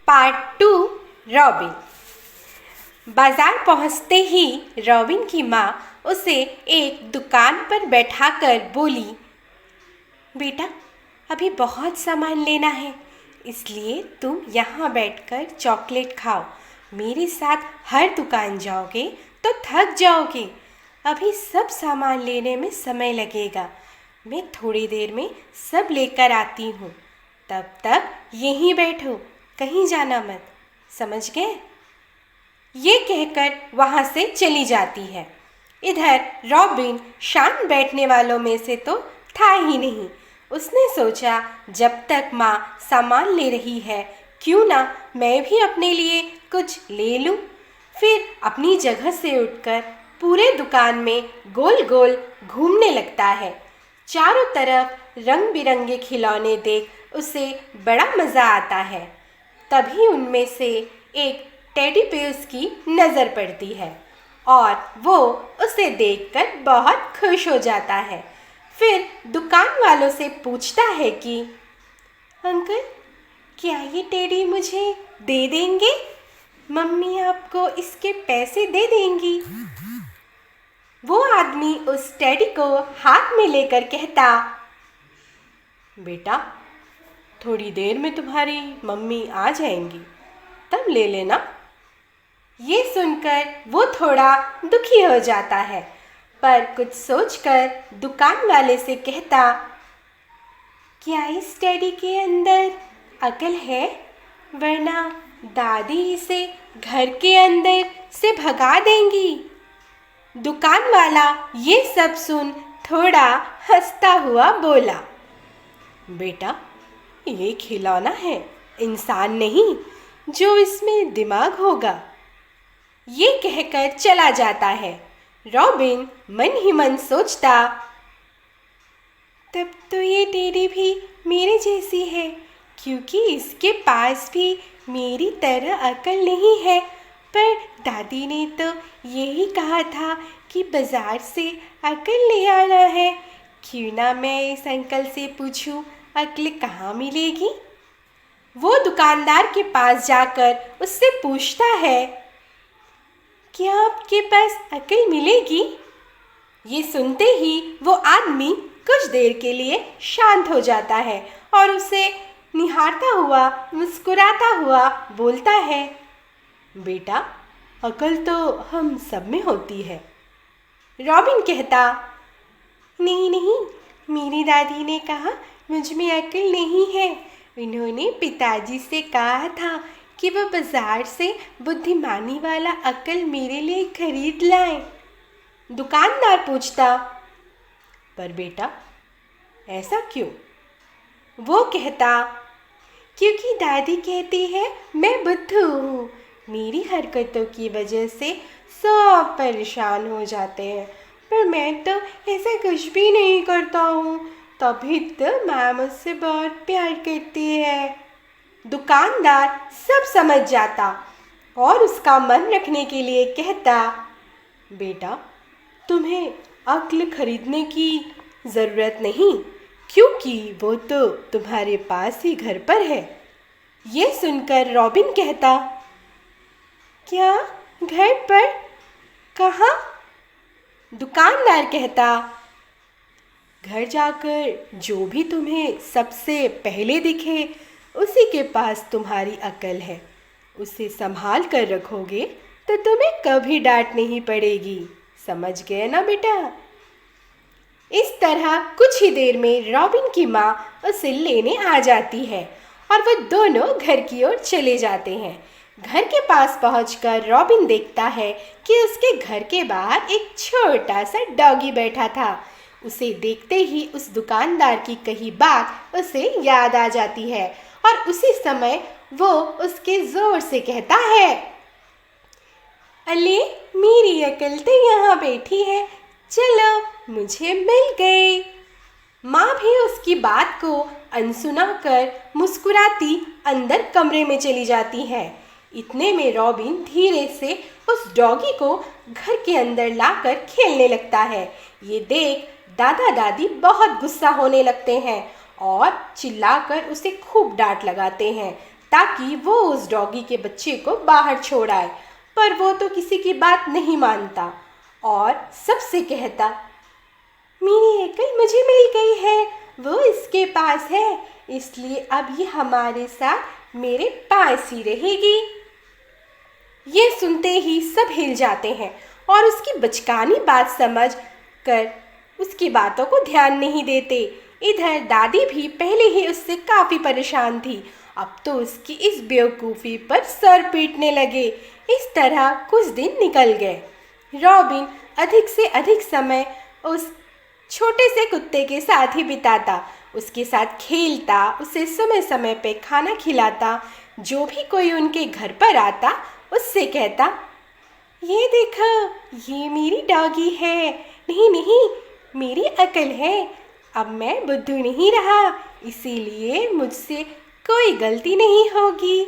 Part 2। Robin. बाजार पहुंचते ही robin की माँ उसे एक दुकान पर बैठाकर बोली, बेटा अभी बहुत सामान लेना है, इसलिए तुम यहाँ बैठकर चॉकलेट खाओ। मेरे साथ हर दुकान जाओगे तो थक जाओगे। अभी सब सामान लेने में समय लगेगा। मैं थोड़ी देर में सब लेकर आती हूँ, तब तक यहीं बैठो, कहीं जाना मत, समझ गए? ये कहकर वहाँ से चली जाती है। इधर रॉबिन शांत बैठने वालों में से तो था ही नहीं। उसने सोचा, जब तक माँ सामान ले रही है, क्यों ना मैं भी अपने लिए कुछ ले लूँ। फिर अपनी जगह से उठकर पूरे दुकान में गोल गोल घूमने लगता है। चारों तरफ रंग बिरंगे खिलौने देख उसे बड़ा मज़ा आता है। तभी उनमें से एक टेडी बेयर्स की नज़र पड़ती है और वो उसे देखकर बहुत खुश हो जाता है। फिर दुकान वालों से पूछता है कि अंकल, क्या ये टेडी मुझे दे देंगे? मम्मी आपको इसके पैसे दे देंगी। वो आदमी उस टेडी को हाथ में लेकर कहता, बेटा थोड़ी देर में तुम्हारी मम्मी आ जाएंगी, तब ले लेना। ये सुनकर वो थोड़ा दुखी हो जाता है, पर कुछ सोचकर दुकान वाले से कहता, क्या इस टेडी के अंदर अकल है? वरना दादी इसे घर के अंदर से भगा देंगी। दुकान वाला ये सब सुन थोड़ा हंसता हुआ बोला, बेटा ये खिलौना है, इंसान नहीं जो इसमें दिमाग होगा। ये कहकर चला जाता है। रॉबिन मन ही मन सोचता, तब तो ये टेडी भी मेरे जैसी है, क्योंकि इसके पास भी मेरी तरह अकल नहीं है। पर दादी ने तो यही कहा था कि बाजार से अकल ले आना है। क्यों ना मैं इस अंकल से पूछूं अकल कहाँ मिलेगी। वो दुकानदार के पास जाकर उससे पूछता है, क्या आपके पास अकल मिलेगी? ये सुनते ही वो आदमी कुछ देर के लिए शांत हो जाता है और उसे निहारता हुआ मुस्कुराता हुआ बोलता है, बेटा अकल तो हम सब में होती है। रॉबिन कहता, नहीं नहीं, मेरी दादी ने कहा मुझ में अकल नहीं है। उन्होंने पिताजी से कहा था कि वो बाजार से बुद्धिमानी वाला अकल मेरे लिए खरीद लाएं। दुकानदार पूछता, पर बेटा ऐसा क्यों? वो कहता, क्योंकि दादी कहती है मैं बुद्धू हूँ। मेरी हरकतों की वजह से सब परेशान हो जाते हैं, पर मैं तो ऐसा कुछ भी नहीं करता हूँ, तभी तो माँ मुझसे बहुत प्यार करती है। दुकानदार सब समझ जाता और उसका मन रखने के लिए कहता, बेटा तुम्हें अक्ल खरीदने की ज़रूरत नहीं, क्योंकि वो तो तुम्हारे पास ही घर पर है। ये सुनकर रॉबिन कहता, क्या घर पर? कहाँ? दुकानदार कहता, घर जाकर जो भी तुम्हें सबसे पहले दिखे उसी के पास तुम्हारी अकल है। उसे संभाल कर रखोगे तो तुम्हें कभी डांट नहीं पड़ेगी। समझ गए ना बेटा? इस तरह कुछ ही देर में रॉबिन की माँ उसे लेने आ जाती है और वो दोनों घर की ओर चले जाते हैं। घर के पास पहुंचकर रॉबिन देखता है कि उसके घर के बाहर एक छोटा सा डॉगी बैठा था। उसे देखते ही उस दुकानदार की कही बात उसे याद आ जाती है और उसी समय वो उसके जोर से कहता है, अले मेरी अकल तो यहाँ बैठी है, चलो मुझे मिल गई। माँ भी उसकी बात को अनसुना कर मुस्कुराती अंदर कमरे में चली जाती है। इतने में रॉबिन धीरे से उस डॉगी को घर के अंदर लाकर खेलने लगता है। ये देख दादा दादी बहुत गुस्सा होने लगते हैं और चिल्लाकर उसे खूब डांट लगाते हैं। ताकि वो उस डॉगी के बच्चे को बाहर छोड़ आए, पर वो तो किसी की बात नहीं मानता और सबसे कहता, मेरी एकल मुझे मिल गई है, वो इसके पास है, इसलिए अब ये हमारे साथ मेरे पास ही रहेगी। ये सुनते ही सब हिल जाते हैं और उसकी बचकानी बात समझ कर उसकी बातों को ध्यान नहीं देते। इधर दादी भी पहले ही उससे काफ़ी परेशान थी, अब तो उसकी इस बेवकूफ़ी पर सर पीटने लगे। इस तरह कुछ दिन निकल गए। रॉबिन अधिक से अधिक समय उस छोटे से कुत्ते के साथ ही बिताता, उसके साथ खेलता, उसे समय समय पे खाना खिलाता। जो भी कोई उनके घर पर आता उससे कहता, ये देखो, ये मेरी डॉगी है। नहीं नहीं, मेरी अकल है, अब मैं बुद्धू नहीं रहा, इसीलिए मुझसे कोई गलती नहीं होगी।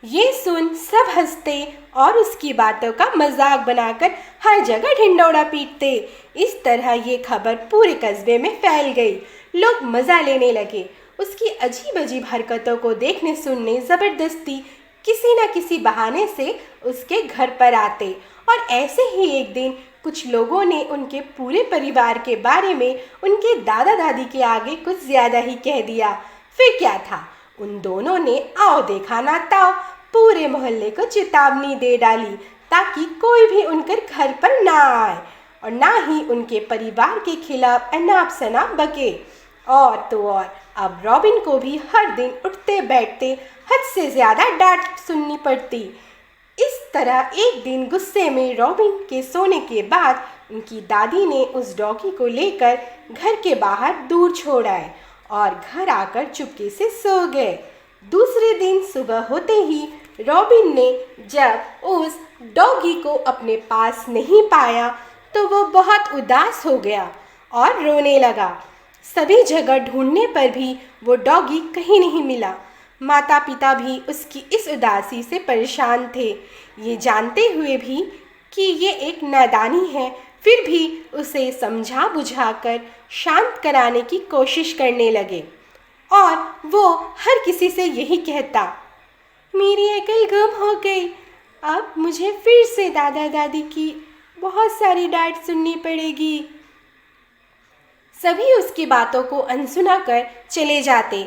ये सुन सब हंसते और उसकी बातों का मजाक बनाकर हर जगह ढिंढोरा पीटते। इस तरह ये खबर पूरे कस्बे में फैल गई। लोग मज़ा लेने लगे। उसकी अजीब अजीब हरकतों को देखने सुनने ज़बरदस्ती किसी न किसी बहाने से उसके घर पर आते। और ऐसे ही एक दिन कुछ लोगों ने उनके पूरे परिवार के बारे में उनके दादा दादी के आगे कुछ ज़्यादा ही कह दिया। फिर क्या था, उन दोनों ने आओ देखा ना ताओ पूरे मोहल्ले को चेतावनी दे डाली, ताकि कोई भी उनके घर पर ना आए और ना ही उनके परिवार के खिलाफ अनाप शनाप बके। और तो और अब रॉबिन को भी हर दिन उठते बैठते हद से ज़्यादा डांट सुननी पड़ती। इस तरह एक दिन गुस्से में रॉबिन के सोने के बाद उनकी दादी ने उस डॉगी को लेकर घर के बाहर दूर छोड़ आए और घर आकर चुपके से सो गए। दूसरे दिन सुबह होते ही रॉबिन ने जब उस डॉगी को अपने पास नहीं पाया तो वो बहुत उदास हो गया और रोने लगा। सभी जगह ढूंढने पर भी वो डॉगी कहीं नहीं मिला। माता पिता भी उसकी इस उदासी से परेशान थे। ये जानते हुए भी कि ये एक नादानी है, फिर भी उसे समझा बुझाकर शांत कराने की कोशिश करने लगे। और वो हर किसी से यही कहता, मेरी अकल गुम हो गई, अब मुझे फिर से दादा दादी की बहुत सारी डांट सुननी पड़ेगी। सभी उसकी बातों को अनसुना कर चले जाते।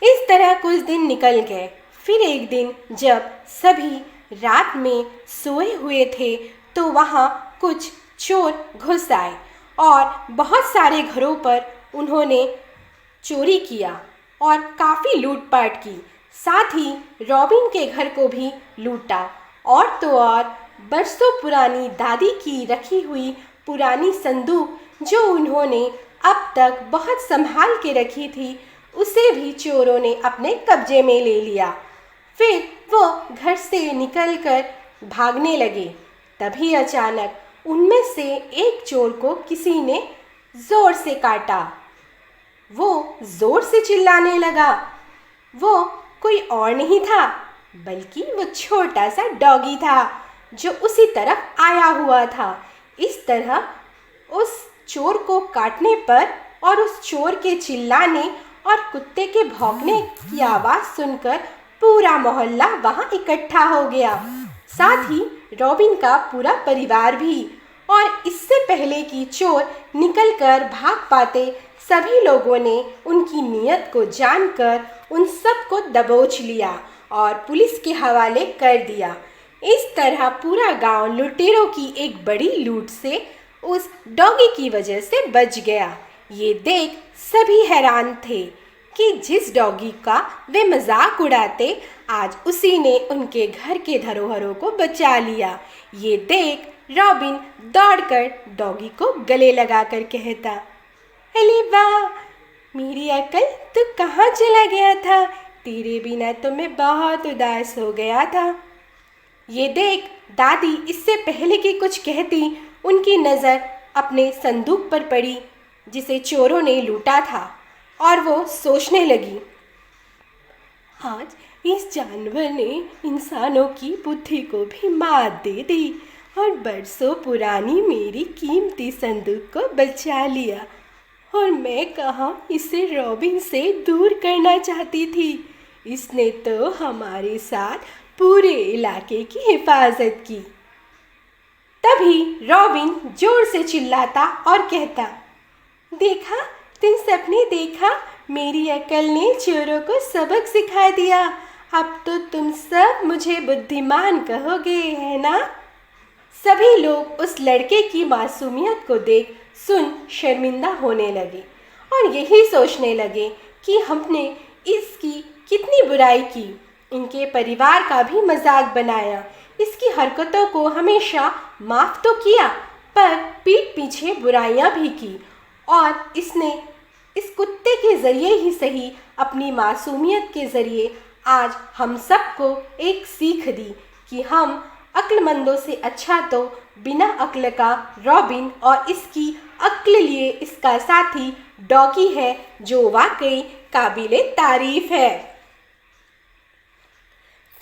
इस तरह कुछ दिन निकल गए। फिर एक दिन जब सभी रात में सोए हुए थे तो वहाँ कुछ चोर घुस आए और बहुत सारे घरों पर उन्होंने चोरी किया और काफ़ी लूटपाट की। साथ ही रॉबिन के घर को भी लूटा। और तो और बरसों पुरानी दादी की रखी हुई पुरानी संदूक जो उन्होंने अब तक बहुत संभाल के रखी थी, उसे भी चोरों ने अपने कब्जे में ले लिया। फिर वो घर से निकलकर भागने लगे। तभी अचानक उनमें से एक चोर को किसी ने ज़ोर से काटा। वो ज़ोर से चिल्लाने लगा। वो कोई और नहीं था बल्कि वो छोटा सा डॉगी था जो उसी तरफ आया हुआ था। इस तरह उस चोर को काटने पर और उस चोर के चिल्लाने और कुत्ते के भौंकने की आवाज़ सुनकर पूरा मोहल्ला वहाँ इकट्ठा हो गया, साथ ही रॉबिन का पूरा परिवार भी। और इससे पहले कि चोर निकलकर भाग पाते, सभी लोगों ने उनकी नीयत को जानकर उन सब को दबोच लिया और पुलिस के हवाले कर दिया। इस तरह पूरा गांव लुटेरों की एक बड़ी लूट से उस डॉगी की वजह से बच गया। ये देख सभी हैरान थे कि जिस डॉगी का वे मजाक उड़ाते, आज उसी ने उनके घर के धरोहरों को बचा लिया। ये देख रॉबिन दौड़कर डॉगी को गले लगाकर कहता, अरे वाह, मेरी अकल, तू कहाँ चला गया था? तेरे बिना तो मैं बहुत उदास हो गया था। ये देख दादी इससे पहले कि कुछ कहती, उनकी नज़र अपने संदूक पर पड़ी जिसे चोरों ने लूटा था और वो सोचने लगी, आज इस जानवर ने इंसानों की बुद्धि को भी मात दे दी और बरसों पुरानी मेरी कीमती संदूक को बचा लिया। और मैं कहाँ इसे रॉबिन से दूर करना चाहती थी। इसने तो हमारे साथ पूरे इलाके की हिफाजत की। तभी रॉबिन जोर से चिल्लाता और कहता, देखा, तुम सबने देखा, मेरी अकल ने चोरों को सबक सिखा दिया। अब तो तुम सब मुझे बुद्धिमान कहोगे, है ना? सभी लोग उस लड़के की मासूमियत को देख सुन शर्मिंदा होने लगे और यही सोचने लगे कि हमने इसकी कितनी बुराई की। इनके परिवार का भी मजाक बनाया, इसकी हरकतों को हमेशा माफ़ तो किया, पर पीठ पीछे बुराइयां भी की। और इसने इस कुत्ते के ज़रिए ही सही, अपनी मासूमियत के ज़रिए आज हम सबको एक सीख दी कि हम अक्लमंदों से अच्छा तो बिना अक्ल का रॉबिन और इसकी अक्ल लिए इसका साथी डॉगी है, जो वाकई काबिले तारीफ है।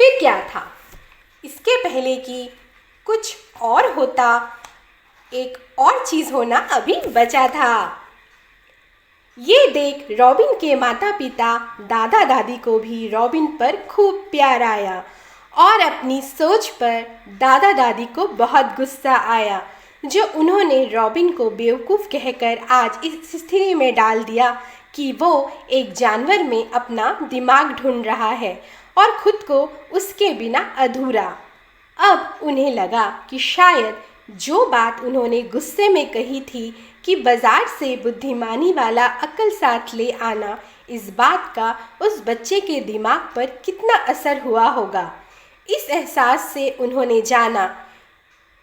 फिर क्या था? इसके पहले कि कुछ और होता, एक और चीज़ होना अभी बचा था। ये देख रॉबिन के माता पिता दादा दादी को भी रॉबिन पर खूब प्यार आया और अपनी सोच पर दादा दादी को बहुत गुस्सा आया, जो उन्होंने रॉबिन को बेवकूफ़ कहकर आज इस स्थिति में डाल दिया कि वो एक जानवर में अपना दिमाग ढूंढ रहा है और खुद को उसके बिना अधूरा। अब उन्हें लगा कि शायद जो बात उन्होंने गुस्से में कही थी कि बाजार से बुद्धिमानी वाला अक्ल साथ ले आना, इस बात का उस बच्चे के दिमाग पर कितना असर हुआ होगा। इस एहसास से उन्होंने जाना,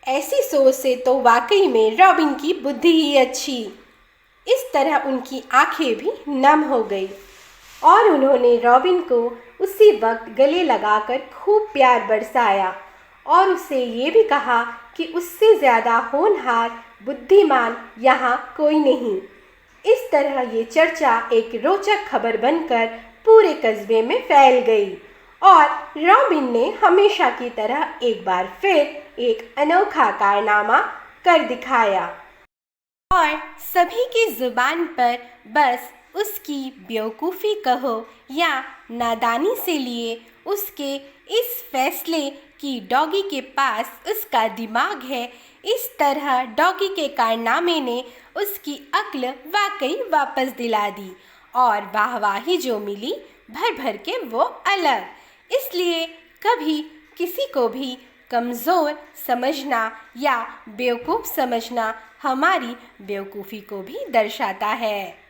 ऐसी सोच से तो वाकई में रॉबिन की बुद्धि ही अच्छी। इस तरह उनकी आंखें भी नम हो गई और उन्होंने रॉबिन को उसी वक्त गले लगाकर खूब प्यार बरसाया और उससे ये भी कहा कि उससे ज़्यादा होनहार बुद्धिमान यहाँ कोई नहीं। इस तरह ये चर्चा एक रोचक खबर बनकर पूरे कस्बे में फैल गई और रॉबिन ने हमेशा की तरह एक बार फिर एक अनोखा कारनामा कर दिखाया और सभी की जुबान पर बस उसकी बेवकूफ़ी कहो या नादानी से लिए उसके इस फैसले कि डॉगी के पास उसका दिमाग है, इस तरह डॉगी के कारनामे ने उसकी अक्ल वाकई वापस दिला दी और वाहवाही जो मिली भर भर के वो अलग। इसलिए कभी किसी को भी कमज़ोर समझना या बेवकूफ़ समझना हमारी बेवकूफ़ी को भी दर्शाता है।